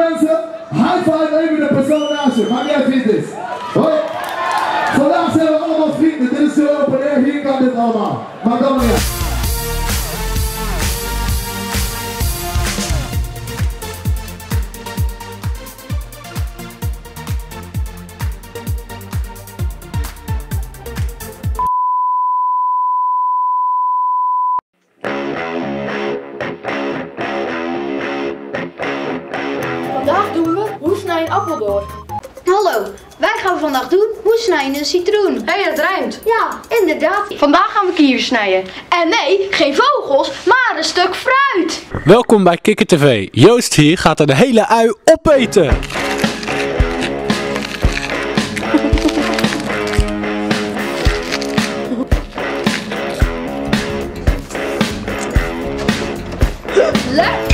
mensen. High five even de persoon naast je. Maar jij vindt dit. Hoi. Vandaag zijn we allemaal vrienden. Dit is de open air. Hier kan dit allemaal. Maar dan weer. Vandaag doen we hoe snij je een appel door. Hallo, wij gaan vandaag doen hoe snij je een citroen. Hé, dat rijmt. Ja, inderdaad. Vandaag gaan we kievers snijden. En nee, geen vogels, maar een stuk fruit. Welkom bij Kikker TV. Joost hier gaat er de hele ui opeten. Lekker!